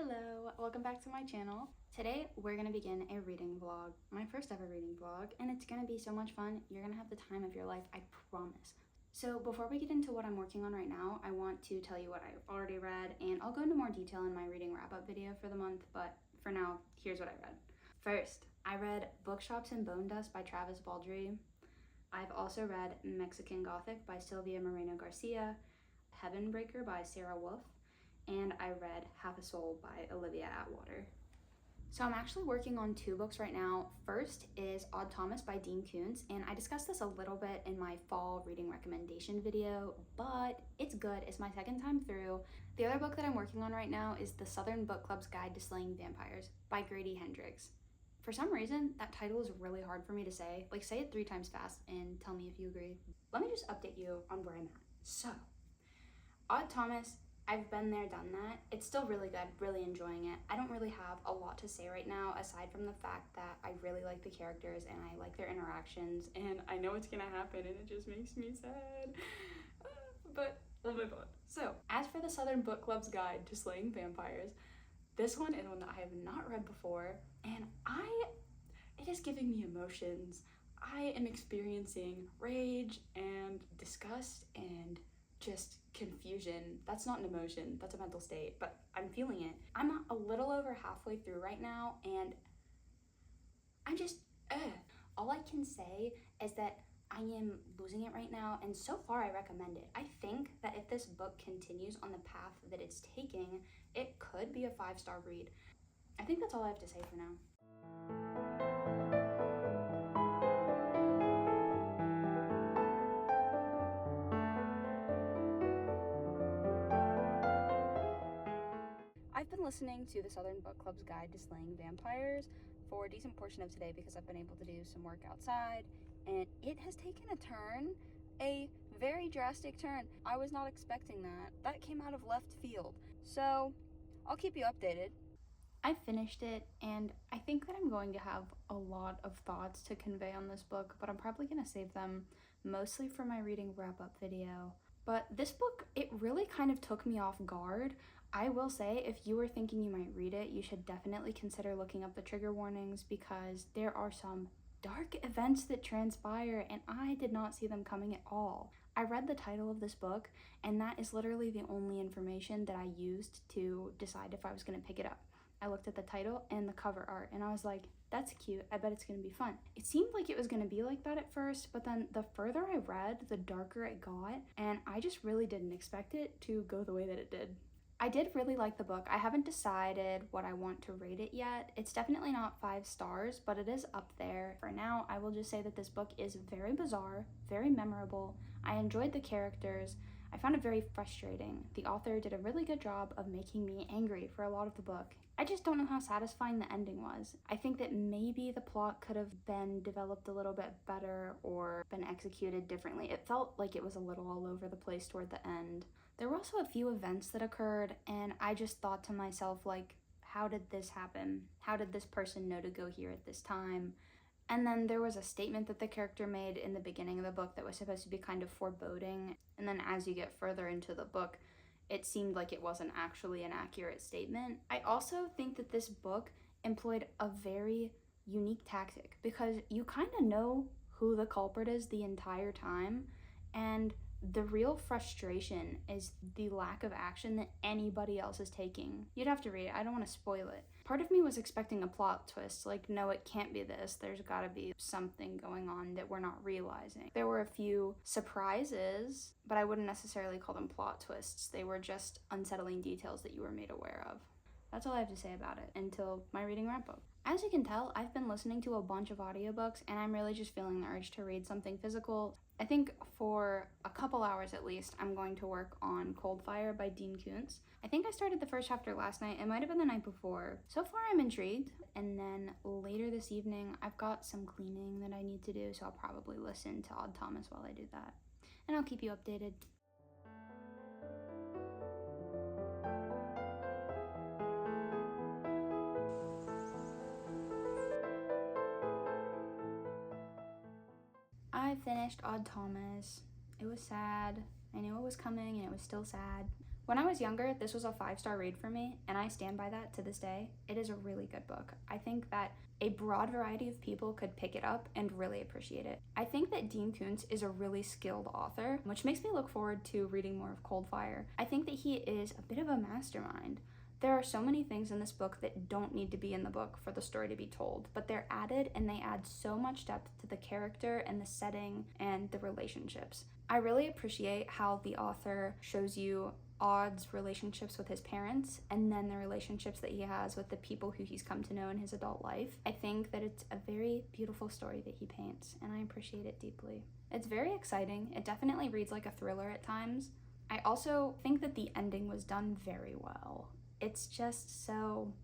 Hello, welcome back to my channel. Today we're gonna begin a reading vlog, my first ever reading vlog, and it's gonna be so much fun. You're gonna have the time of your life, I promise. So before we get into what I'm working on right now, I want to tell you what I've already read, and I'll go into more detail in my reading wrap-up video for the month, but for now, here's what I read. First, I read Bookshops and Bone Dust by Travis Baldree. I've also read Mexican Gothic by Sylvia Moreno Garcia, Heavenbreaker by Sarah Wolf, and I read Half a Soul by Olivia Atwater. So I'm actually working on two books right now. First is Odd Thomas by Dean Koontz, and I discussed this a little bit in my fall reading recommendation video, but it's good. It's my second time through. The other book that I'm working on right now is The Southern Book Club's Guide to Slaying Vampires by Grady Hendrix. For some reason, that title is really hard for me to say. Like, say it 3 times fast and tell me if you agree. Let me just update you on where I'm at. So, Odd Thomas, I've been there, done that. It's still really good, really enjoying it. I don't really have a lot to say right now, aside from the fact that I really like the characters and I like their interactions, and I know it's gonna happen and it just makes me sad. But we'll move on. So, as for the Southern Book Club's Guide to Slaying Vampires, this one is one that I have not read before, and it is giving me emotions. I am experiencing rage and disgust and just confusion. That's not an emotion, that's a mental state, but I'm feeling it. I'm a little over halfway through right now, and I'm just, all I can say is that I am losing it right now, and so far I recommend it. I think that if this book continues on the path that it's taking, it could be a 5-star read. I think that's all I have to say for now. I've been listening to the Southern Book Club's Guide to Slaying Vampires for a decent portion of today because I've been able to do some work outside, and it has taken a turn, a very drastic turn. I was not expecting that. That came out of left field. So I'll keep you updated. I finished it, and I think that I'm going to have a lot of thoughts to convey on this book, but I'm probably going to save them mostly for my reading wrap-up video. But this book, it really kind of took me off guard. I will say, if you were thinking you might read it, you should definitely consider looking up the trigger warnings, because there are some dark events that transpire, and I did not see them coming at all. I read the title of this book, and that is literally the only information that I used to decide if I was going to pick it up. I looked at the title and the cover art, and I was like, that's cute, I bet it's gonna be fun. It seemed like it was gonna be like that at first, but then the further I read, the darker it got, and I just really didn't expect it to go the way that it did. I did really like the book. I haven't decided what I want to rate it yet. It's definitely not 5 stars, but it is up there. For now, I will just say that this book is very bizarre, very memorable. I enjoyed the characters. I found it very frustrating. The author did a really good job of making me angry for a lot of the book. I just don't know how satisfying the ending was. I think that maybe the plot could have been developed a little bit better or been executed differently. It felt like it was a little all over the place toward the end. There were also a few events that occurred, and I just thought to myself, like, how did this happen? How did this person know to go here at this time? And then there was a statement that the character made in the beginning of the book that was supposed to be kind of foreboding. And then as you get further into the book, it seemed like it wasn't actually an accurate statement. I also think that this book employed a very unique tactic, because you kind of know who the culprit is the entire time, and the real frustration is the lack of action that anybody else is taking. You'd have to read it, I don't want to spoil it. Part of me was expecting a plot twist, like, no, it can't be this, there's gotta be something going on that we're not realizing. There were a few surprises, but I wouldn't necessarily call them plot twists. They were just unsettling details that you were made aware of. That's all I have to say about it until my reading wrap-up. As you can tell, I've been listening to a bunch of audiobooks, and I'm really just feeling the urge to read something physical. I think for a couple hours at least, I'm going to work on Cold Fire by Dean Koontz. I think I started the first chapter last night. It might have been the night before. So far, I'm intrigued. And then later this evening, I've got some cleaning that I need to do, so I'll probably listen to Odd Thomas while I do that. And I'll keep you updated. I finished Odd Thomas. It was sad. I knew it was coming, and it was still sad. When I was younger, this was a 5-star read for me, and I stand by that to this day. It is a really good book. I think that a broad variety of people could pick it up and really appreciate it. I think that Dean Koontz is a really skilled author, which makes me look forward to reading more of Coldfire. I think that he is a bit of a mastermind. There are so many things in this book that don't need to be in the book for the story to be told, but they're added, and they add so much depth to the character and the setting and the relationships. I really appreciate how the author shows you Odd's relationships with his parents, and then the relationships that he has with the people who he's come to know in his adult life. I think that it's a very beautiful story that he paints, and I appreciate it deeply. It's very exciting. It definitely reads like a thriller at times. I also think that the ending was done very well. It's just so...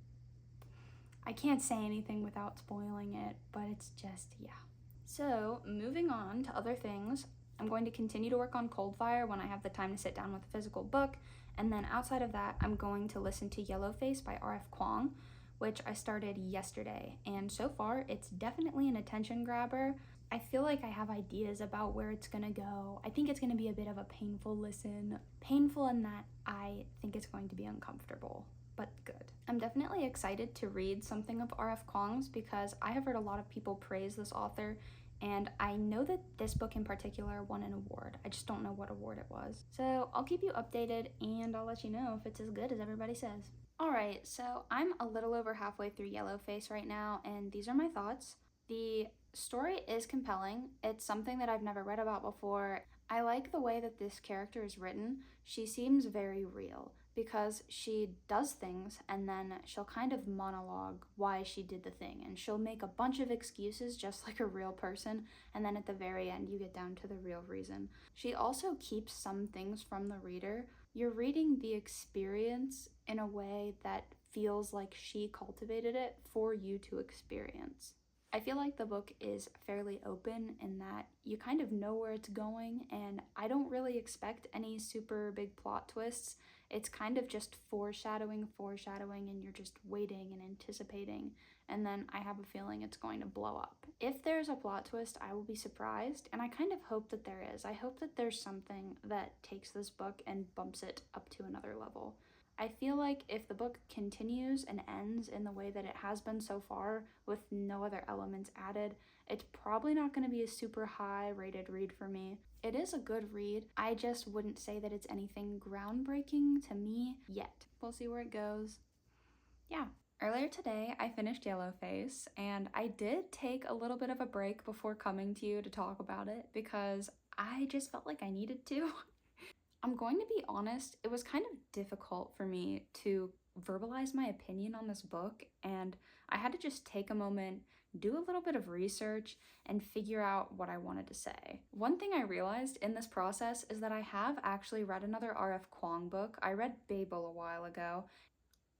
I can't say anything without spoiling it, but it's just, yeah. So, moving on to other things, I'm going to continue to work on Coldfire when I have the time to sit down with a physical book, and then outside of that, I'm going to listen to Yellowface by R.F. Kuang, which I started yesterday, and so far, it's definitely an attention grabber. I feel like I have ideas about where it's gonna go. I think it's gonna be a bit of a painful listen. Painful in that I think it's going to be uncomfortable, but good. I'm definitely excited to read something of R.F. Kuang's because I have heard a lot of people praise this author, and I know that this book in particular won an award. I just don't know what award it was. So I'll keep you updated, and I'll let you know if it's as good as everybody says. Alright, so I'm a little over halfway through Yellowface right now, and these are my thoughts. The story is compelling. It's something that I've never read about before. I like the way that this character is written. She seems very real because she does things and then she'll kind of monologue why she did the thing, and she'll make a bunch of excuses just like a real person, and then at the very end you get down to the real reason. She also keeps some things from the reader. You're reading the experience in a way that feels like she cultivated it for you to experience. I feel like the book is fairly open in that you kind of know where it's going, and I don't really expect any super big plot twists. It's kind of just foreshadowing, and you're just waiting and anticipating, and then I have a feeling it's going to blow up. If there's a plot twist, I will be surprised, and I kind of hope that there is. I hope that there's something that takes this book and bumps it up to another level. I feel like if the book continues and ends in the way that it has been so far, with no other elements added, it's probably not going to be a super high rated read for me. It is a good read. I just wouldn't say that it's anything groundbreaking to me yet. We'll see where it goes. Yeah. Earlier today, I finished Yellowface, and I did take a little bit of a break before coming to you to talk about it because I just felt like I needed to. I'm going to be honest, it was kind of difficult for me to verbalize my opinion on this book, and I had to just take a moment, do a little bit of research, and figure out what I wanted to say. One thing I realized in this process is that I have actually read another R.F. Kuang book. I read Babel a while ago.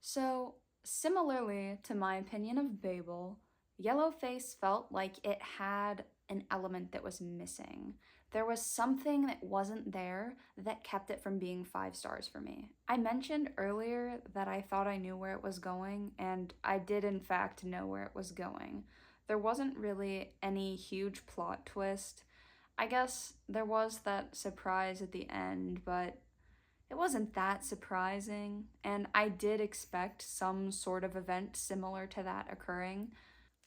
So, similarly to my opinion of Babel, Yellowface felt like it had an element that was missing. There was something that wasn't there that kept it from being 5 stars for me. I mentioned earlier that I thought I knew where it was going, and I did in fact know where it was going. There wasn't really any huge plot twist. I guess there was that surprise at the end, but it wasn't that surprising, and I did expect some sort of event similar to that occurring.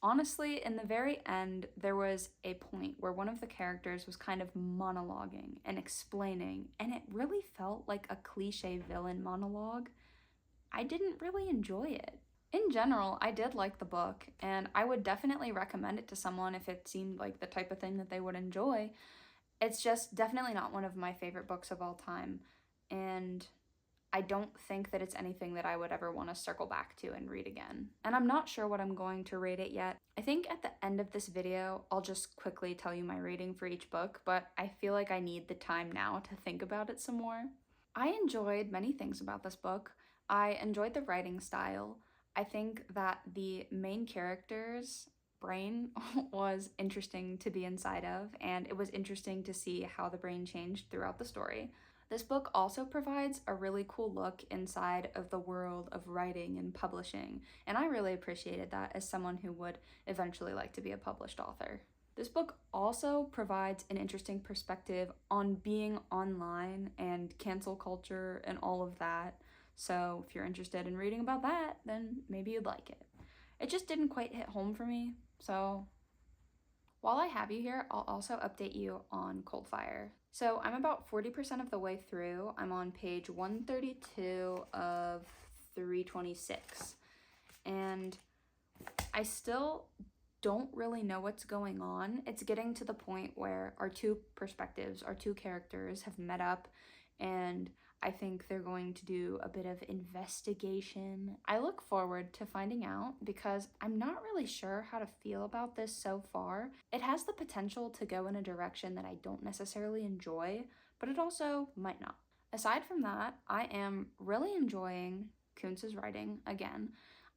Honestly, in the very end, there was a point where one of the characters was kind of monologuing and explaining, and it really felt like a cliche villain monologue. I didn't really enjoy it. In general, I did like the book, and I would definitely recommend it to someone if it seemed like the type of thing that they would enjoy. It's just definitely not one of my favorite books of all time, and I don't think that it's anything that I would ever want to circle back to and read again. And I'm not sure what I'm going to rate it yet. I think at the end of this video, I'll just quickly tell you my rating for each book, but I feel like I need the time now to think about it some more. I enjoyed many things about this book. I enjoyed the writing style. I think that the main character's brain was interesting to be inside of, and it was interesting to see how the brain changed throughout the story. This book also provides a really cool look inside of the world of writing and publishing, and I really appreciated that as someone who would eventually like to be a published author. This book also provides an interesting perspective on being online and cancel culture and all of that. So if you're interested in reading about that, then maybe you'd like it. It just didn't quite hit home for me, so while I have you here, I'll also update you on Coldfire. So I'm about 40% of the way through. I'm on page 132 of 326. And I still don't really know what's going on. It's getting to the point where our two perspectives, our two characters have met up, and I think they're going to do a bit of investigation. I look forward to finding out because I'm not really sure how to feel about this so far. It has the potential to go in a direction that I don't necessarily enjoy, but it also might not. Aside from that, I am really enjoying Koontz's writing again.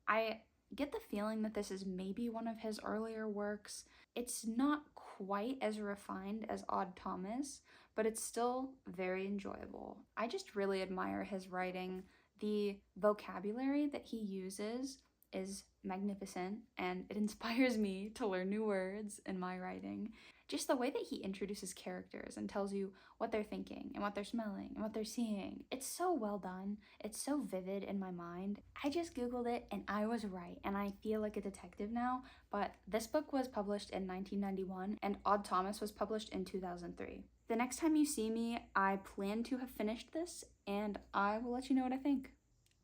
I get the feeling that this is maybe one of his earlier works. It's not quite as refined as Odd Thomas, but it's still very enjoyable. I just really admire his writing. The vocabulary that he uses is magnificent, and it inspires me to learn new words in my writing. Just the way that he introduces characters and tells you what they're thinking and what they're smelling and what they're seeing. It's so well done. It's so vivid in my mind. I just Googled it and I was right, and I feel like a detective now, but this book was published in 1991 and Odd Thomas was published in 2003. The next time you see me, I plan to have finished this and I will let you know what I think.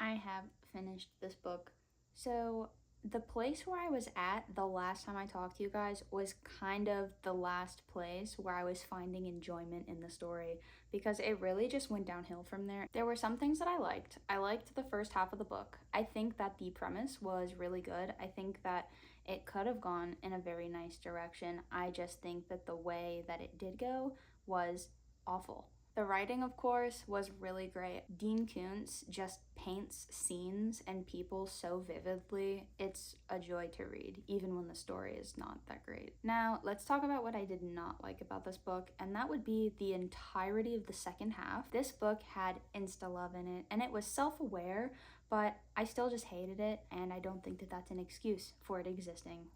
I have finished this book. So the place where I was at the last time I talked to you guys was kind of the last place where I was finding enjoyment in the story, because it really just went downhill from there. There were some things that I liked. I liked the first half of the book. I think that the premise was really good. I think that it could have gone in a very nice direction. I just think that the way that it did go was awful. The writing, of course, was really great. Dean Koontz just paints scenes and people so vividly. It's a joy to read, even when the story is not that great. Now, let's talk about what I did not like about this book, and that would be the entirety of the second half. This book had insta-love in it, and it was self-aware, but I still just hated it, and I don't think that that's an excuse for it existing.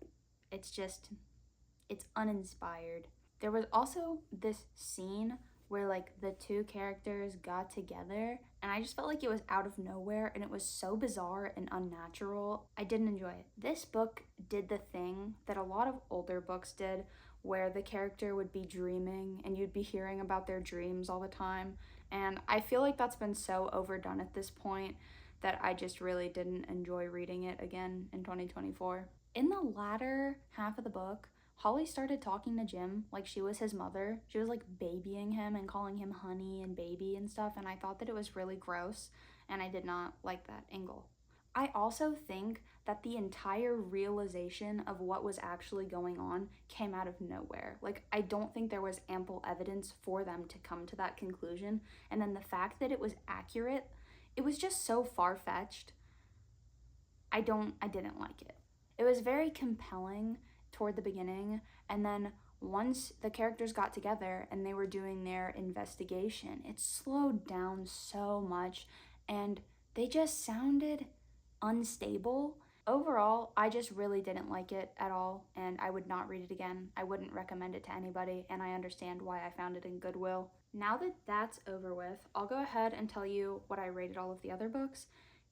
It's uninspired. There was also this scene where like the two characters got together and I just felt like it was out of nowhere and it was so bizarre and unnatural. I didn't enjoy it. This book did the thing that a lot of older books did, where the character would be dreaming and you'd be hearing about their dreams all the time, and I feel like that's been so overdone at this point that I just really didn't enjoy reading it again in 2024. In the latter half of the book, Holly started talking to Jim like she was his mother. She was like babying him and calling him honey and baby and stuff, and I thought that it was really gross, and I did not like that angle. I also think that the entire realization of what was actually going on came out of nowhere. Like, I don't think there was ample evidence for them to come to that conclusion, and then the fact that it was accurate, it was just so far-fetched. I didn't like it. It was very compelling toward the beginning, and then once the characters got together and they were doing their investigation, it slowed down so much and they just sounded unstable. Overall, I just really didn't like it at all, and I would not read it again. I wouldn't recommend it to anybody, and I understand why I found it in Goodwill. Now that that's over with, I'll go ahead and tell you what I rated all of the other books,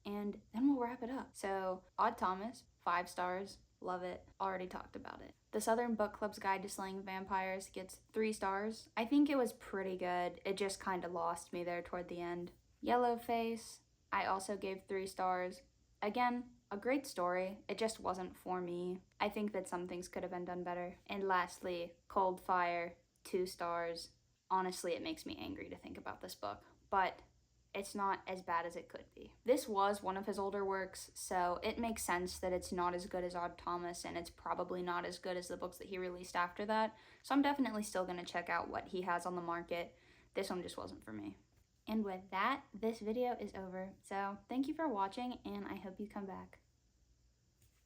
and then we'll wrap it up. So, Odd Thomas, 5 stars. Love it. Already talked about it. The Southern Book Club's Guide to Slaying Vampires gets 3 stars. I think it was pretty good. It just kind of lost me there toward the end. Yellowface, I also gave 3 stars. Again, a great story. It just wasn't for me. I think that some things could have been done better. And lastly, Coldfire, 2 stars. Honestly, it makes me angry to think about this book, but it's not as bad as it could be. This was one of his older works, so it makes sense that it's not as good as Odd Thomas, and it's probably not as good as the books that he released after that, so I'm definitely still going to check out what he has on the market. This one just wasn't for me. And with that, this video is over, so thank you for watching, and I hope you come back.